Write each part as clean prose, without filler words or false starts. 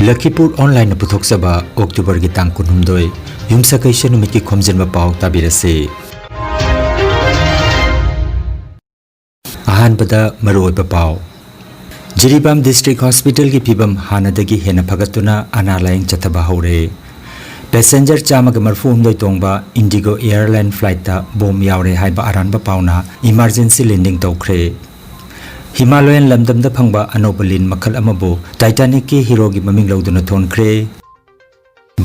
Lakhipuronline puthokchaba October gi tang 19 yumsakaisha numit ki Khomjinba Pao tabirase ahanbada maroiba Pao Jiribam District Hospital ki phibam hanadagi hena phagatuna analaying chathaba hore passenger chamaga marfu umdoi tongba Indigo airline flight ta bom yaure haiba aranba pauna emergency landing tawkhre Himalayan lamdamda phangba anobalin makhal amabu Titanic ki hero gi maming lauduna thonkhre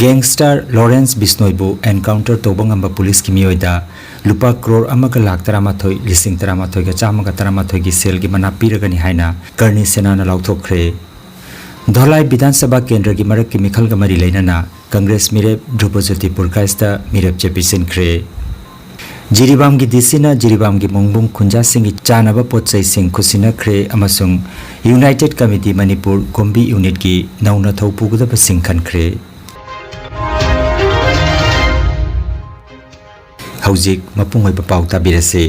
Gangster Lawrence Bisnoibu encounter tobangamba police ki mioida lupa crore amaga lakh 13 lising 13 ga chamaga 13 gi sel gi mana piragani haina karni sena na lauthokre Dholai Bidhan Sabha Kendra ki marak ki mikhal ga mari leinana Congress mirep Dhrupajyoti Purkaista mirep chepisin khre Jiribam gi disina Jiribam gi mongbung khunja singi chanaba potsai sing khusina khre amasung United Committee Manipur Gombi unit ki nauna thaupuguda basing khan khre Haujik mapungoi Pao tabirase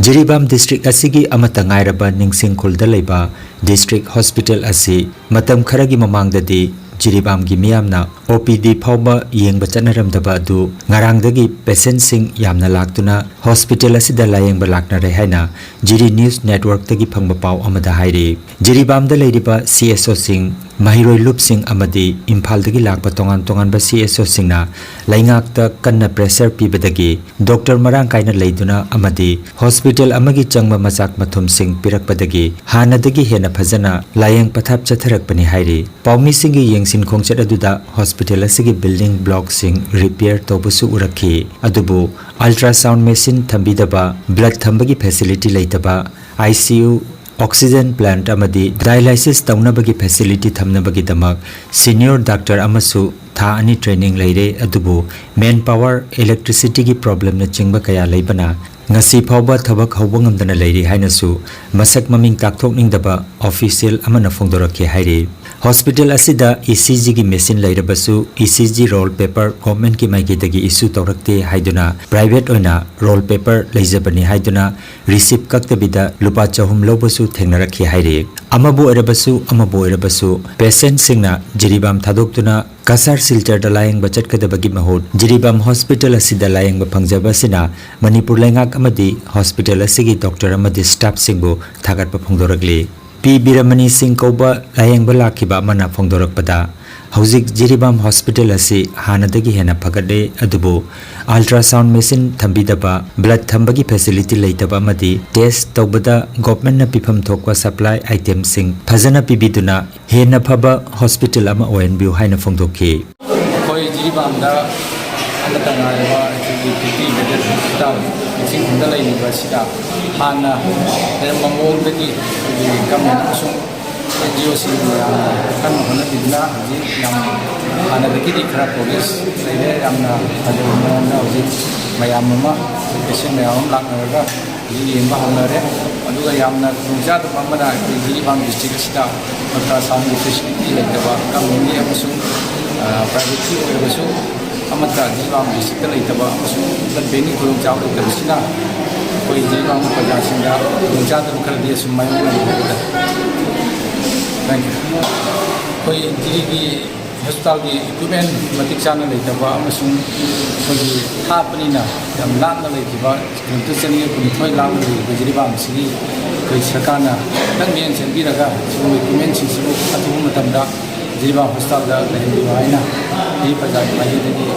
Jiribam district asigi amata ngairaba ningsing khulda leiba district hospital asi matam kharagi mamangdadi Jiribam gi miyamna OPD phawba yengba chanaramdaba adu ngarangdagi patient sing yamna laktuna hospital asida layengba lakna re haina Jiri News Network tagi phangba Pao amada hairi Jiribam da leiriba CSO sing Mahiroi Lup Singh amadi Imphal dagi lakpa tongan ba CSO Singna laingakta kanna pressure pibadagi Dr. Marang kaina leiduna amadi hospital amagi changma machak mathum sing pirakpadagi hanadagi hena phajana layeng pathap chatharakpani hairi Paumi singi yengsin khongchat aduda hospital asigi building block sing repair tobusu urakhi adubu ultrasound machine thambidaba blood thambagi facility leitaba ICU Oxygen plant amadi dialysis taunabagi facility thamnabagi damak senior doctor amasu tha ani training leire adubu manpower electricity gi problem na chingba kaya leibana ngasi phawba thabak hawbangamdana leiri hainasu masak maming takthokning daba official amana phongdorakhe hairi hospital asida ECG gi machine leirabasu ECG roll paper government ki maigi dagi issue tawrakte haiduna private oina roll paper leijabani haiduna receipt kaktabida lupa chahum lobasu thengnarakhi hairi amabu erabasu patient singna Jiribam thadoktuna kasar silchar da layeng bachat kadabagi mahut Jiribam hospital asida layeng ba phangjaba sina Manipur lengak amadi hospital asigi doctor amadi staff singbu thagat pa phongdorakli P Biramani Singh Kauba layeng ba lakhiba mana phongdorakpada Haujik Jiribam hospital asi hanadagi hena phagade adubu ultrasound machine thambidaba blood thambagi facility leitaba amadi test tawbada government na pifam thokwa supply item sing phajana pibiduna hena phaba hospital ama ONBU haina phongdokhi koi Jiribam da amatanga wa activity better hospital sing hunda lai university hana mamong dagi government asung NGO sing kan hona bidna ji nam hana dagi di khara progress leile amna aduna na ji mayam ma patient mayam laknaga ji yemba hanare aduga yamna kunja da pamada Jiribam district sita ultrasound facility leitaba company amasung private oibasu amata Jiribam district leitaba amasung beni khulung jaw leitaba koi Jiribam pajasinga kunja da khaldi sumai Thank you. Koi Jiri hospital ki equipment matik chana leitaba amasung koi thapani na yam lamna leitiba kuntu chani kun thoi lamna leitiba Jiribam sigi koi sarkana nang men senbiraga sibu equipment sibu atu matamda Jiribam hospital da lehiba aina ei pajai mai degi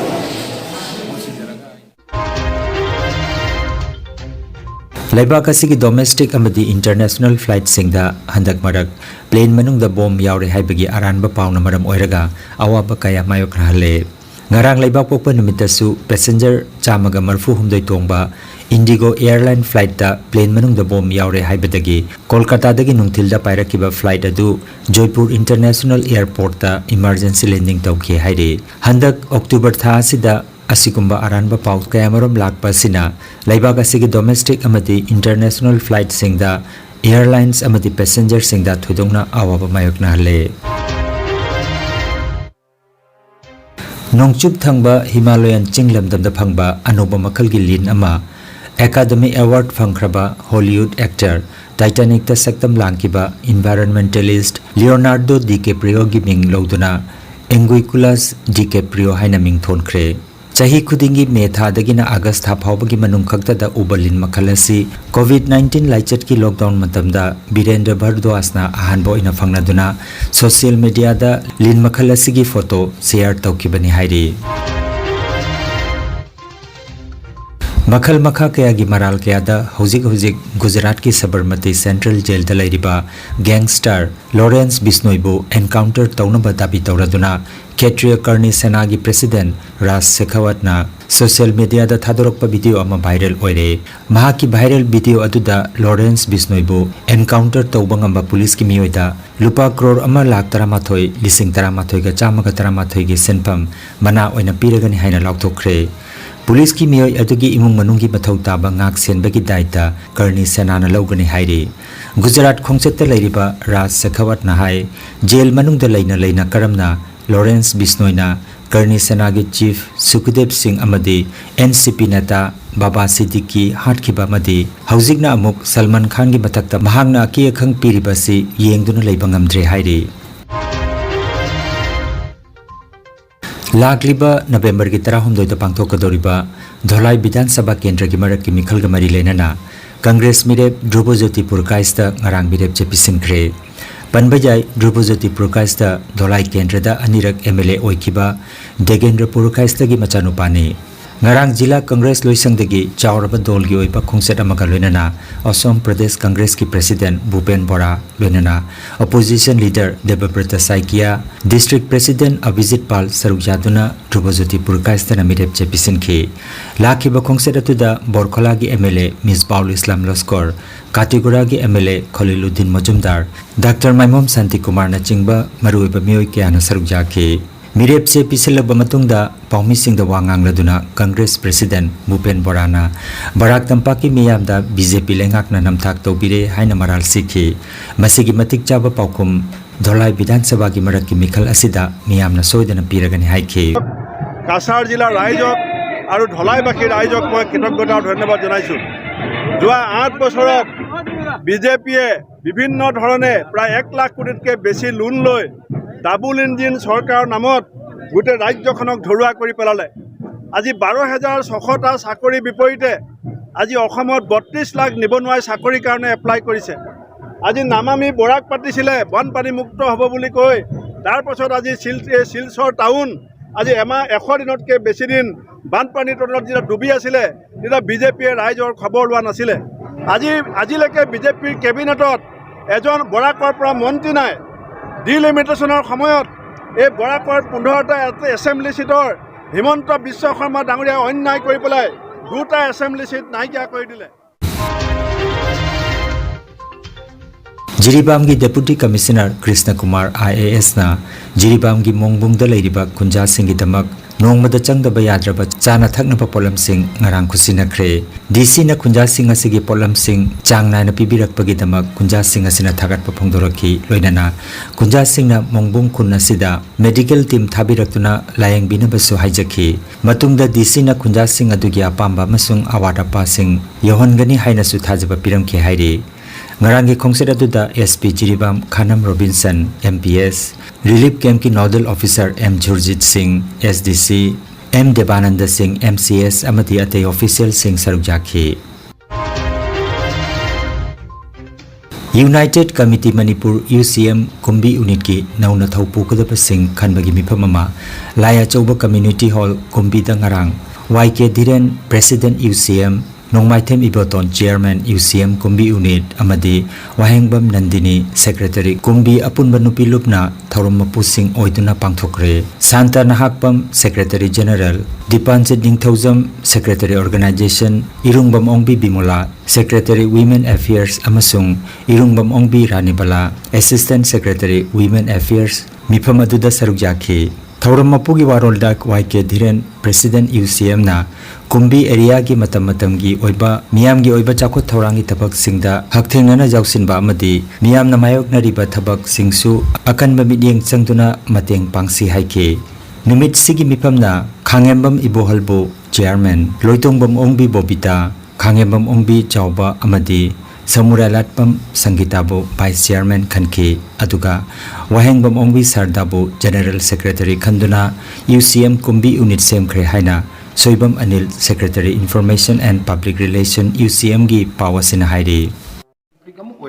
Laibak asigi domestic amadi international flight singda handak marak plane manungda bom yaure haibagi aranba pauna maram oiraga awaba kaya mayok rahale ngarang laibak pokpa numitasu passenger chamaga marfu humdoi tongba Indigo airline flight da plane manungda bom yaure haibadagi Kolkata dagi nungthilda pairakiba flight adu Jaipur International Airport da emergency landing tawkhi haire handak October tha asida Asikumba aranba Pao kayamarom lakpa sina laibak asigi domestic amadi international flight singda airlines amadi passenger singda thudongna awaba mayokna hale Nongchup thangba Himalayan chinglamdamda phangba anoba makhal gi lin ama Academy Award fangkraba Hollywood actor Titanic ta saktam langkiba environmentalist Leonardo DiCaprio gi ming loduna Enguiculas DiCaprio haina ming thonkhre chahi khudingi me tha dagina August tha phawbagi manung khakta da ubalin makhalasi COVID-19 laichat ki lockdown matamda Birendra Bhardwaj na ahanbo ina fangnaduna social media da lin makhalasi gi photo share tawkibani hairi Makhal makha kaya gi maral kaya da hojik Gujarat ki Sabarmati Central Jail da lairiba gangster Lawrence Bishnoi bu encounter taunaba dabi tawraduna Kshatriya Karni Sena gi President Raj Shekhawat na social media da thadorokpa video ama viral oire mahaki viral video aduda Lawrence Bishnoi bu encounter tawba ngamba police ki miyoida lupa crore ama lakh 13 lising 13 ga chama ga 13 gi senpam mana oina piragani haina laukthokre Police ki miyoi adugi imung manungi mathau taba ngak senbagi daita Karni Sena na lawgani hairi Gujarat khongchetta lairiba Raj Shekhawat na hai jail manungda leina karamna Lawrence Bishnoi na Karni Sena gi chief Sukhdev Singh amadi NCP neta Baba Siddiqui hatkhiba amadi haujikna amuk Salman Khan gi mathakta mahangna ki akhang piribasi yengduna leiba ngamdre hairi Lakliba November ki 13 da pangthokadoriba Dholai Bidhan Sabha Kendra ki marak ki mikhal ga mari lenana Congress mirep Dhrubajyoti Purkaista ngarang mirep chepisingkre Panbajai Dhrubajyoti Purkaista Dholai Kendra da anirak MLA oikiba Degendra Purkaista gi machanupani Ngarang Jila Congress loisangdagi chawraba dol gi oiba khongset amaga loinana Assam Pradesh Congress ki President Bhupen Bora loinana Opposition Leader Debabrata Saikia District President Abhijit Pal Sarukjaduna Dhrubajyoti Purkaista na mirep chepisinki Lakhiba khongset atuda Borkhola gi MLA Misbaul Islam Laskor Katigura gi MLA Khaliluddin Majumdar Dr. Maimom Santi Kumar na chingba maruiba miyoi kya na sarukjaki Mirep se pisilaba matungda paumi singda wangang laduna Congress President Bhupen Borana Barak Tampak ki miyamda BJP lengak na namthak tawbire haina maral sikhi masigi matik chaba paukum Dholai Bidhan Sabha ki marak ki mikhal asida miyamna soidana piragani haikhi Kasar jila raijok aru Dholai baki raijok moi kritogota dhonyabad janaisu যোৱা 8 বছৰত বিজেপিয়ে বিভিন্ন ধৰণে প্ৰায় 1 লাখ কোটিতকৈ বেছি loan লৈ double engine চৰকাৰৰ নামত গোটেই ৰাজ্যখনক ধৰুৱা কৰি পেলালে আজি 12600টা চাকৰিৰ বিপৰীতে আজি অসমত 32 লাখ নিবনুৱাই চাকৰিৰ কাৰণে এপ্লাই কৰিছে আজি নামামি বৰাক পাতিছিলে বানপানী মুক্ত হ'ব বুলি কৈ তাৰ পাছত আজি শিলচৰ টাউন আজি 100 দিনতকৈ বেছি দিন বানপানীৰ তলত যেতিয়া ডুবি আছিলে তেতিয়া বিজেপিয়ে ৰাইজৰ খবৰ লোৱা নাছিলে আজিলৈকে বিজেপিৰ কেবিনেটত এজন বৰাকৰ পৰা মন্ত্ৰী নাই ডিলিমিটেশনৰ সময়ত এই বৰাকৰ 15টা এছেম্বলি সিটৰ হিমন্ত বিশ্ব শৰ্মা ডাঙৰীয়া অন্যায় কৰি পেলাই 2টা এছেম্বলি সিট নাইকিয়া কৰি দিলে Jiribam gi Deputy Commissioner Krishna Kumar IAS na Jiribam gi Mongbung da leiriba kunja singi damak nongmada changdaba yadraba chana thakna pa polam sing ngarang khusina khre DC na kunja sing asigi polam sing changna na pibirak pagi damak kunja sing asina thagat pa phongdoraki loinana kunja sing na Mongbung khunna sida medical team thabiraktuna layang binabasu haijakhi matungda DC na kunja sing adugi apamba masung awada pa sing yohongani haina su thajaba piramki hairi Ngarangi khongset aduda SP Jiribam Khanam Robinson MPS Relief Camp ki Nodal Officer M Jurjit Singh SDC M Devananda Singh MCS amati atei official Singh sarukjakhi United Committee Manipur UCM Kumbi Unit ki nauna thaupu kadapa Singh khanbagi miphamama Laya Chauba Community Hall Kumbi da ngarang YK Dhiren President UCM Nongmaithem Iboton Chairman UCM Kumbi Unit amadi Wahengbam Nandini Secretary Kumbi Apunba Nupi Lupna Thaurumapu Singh oiduna pangthokre Santa Nahakpam Secretary General Dipanjit Ningthaujam Secretary Organization Irungbam Ongbi Bimola Secretary Women Affairs amasung Irungbam Ongbi Ranibala Assistant Secretary Women Affairs Mifam aduda sarukjakhi Thaurumapugi warolda YK Dhiren President UCM na Kumbi area gi matam gi oiba miyam gi oiba chakot thaurangi tabak singda hakthengnana jausinba amadi miyam na mayokna riba tabak singsu akanba midyeng changduna mateng pangsi haike numit sigi mipamna khangembam ibohalbo chairman loitongbam ongbi bobita Khangembam Ongbi Chauba Amadi Samuralatpam Sangitabu Vice Chairman Khanki Aduga Wahengbam Ongbi Sardabu General Secretary Khanduna UCM Kumbi Unit Sem Kre Haina Soibam Anil Secretary Information and Public Relation UCM Gi Pawasina Haidi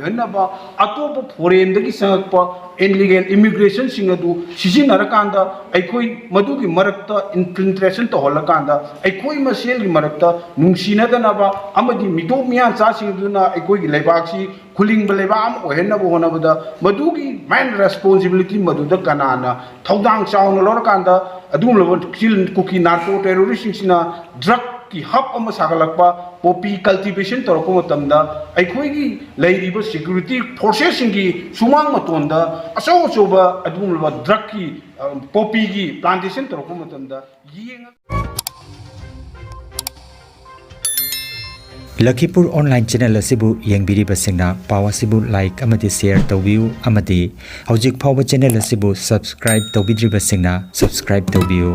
Atopa foreign the Sangpa illegal immigration singadu Sisinarakanda Aikoi Maduki Marakta infiltration to Holakanda Aikoi Masel Marakta Nungsina Danaba Amadi Mitomian Sasinguna Aikoi Lebaksi Kuling Belebam or Henna Bonavada Maduki man responsibility Maduda Kanana Taudang Sound Lorakanda Adum Kill Cookie Narco terrorists drug ki hub ama sagalakpa poppy cultivation torko matamda aikhoigi leiriba security forces singi sumang matonda aso soba adumba drug ki poppy gi plantation torko matamda Lakhipur online channel asibu yengbiri basingna pawasibu like amati share tawbiu amati hojik phawa channel asibu subscribe tawbidri basingna subscribe tawbiu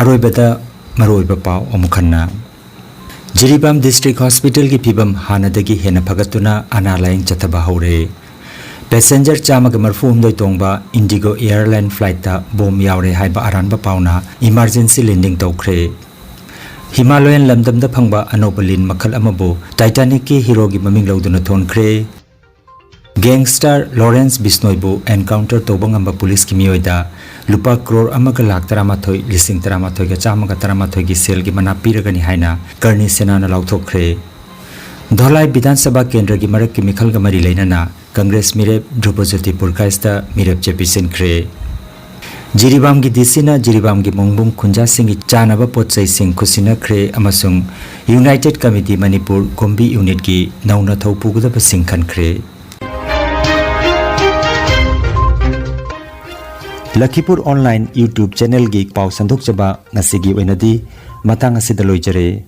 Aroibada Maroiba Pao Omukhanna Jiribam District Hospital ki pibam hanadagi hena phagatuna analaying chataba haure Passenger chamaga marfu humdoi tongba Indigo airline flight ta bom yaure haiba aranba pauna emergency landing tawkhre Himalayan lamdamda phangba anobalin makhal amabu Titanic ki hero gi maming lawduna thonkhre Gangster Lawrence Bisnoibu encounter tobangamba police ki miyoida Lupa crore amaga lakh taramathoi lising taramathoi ga chamaga taramathoi gi sel gi mana piragani haina karni senana lauthokre Dholai Bidhan Sabha Kendra gi marak ki mikhal ga mari leinana Congress mirep Drupajoti Purkaista mirep Jepisen kre Jiribam gi disina Jiribam gi mongbum khunja singi chanaba potsai sing khusina kre amasung United Committee Manipur Kombi unit gi nauna thaupuguda basing khan kre Lakhipur online YouTube channel gi pau sandok chaba ngasigi oinadi matang asidaloi jare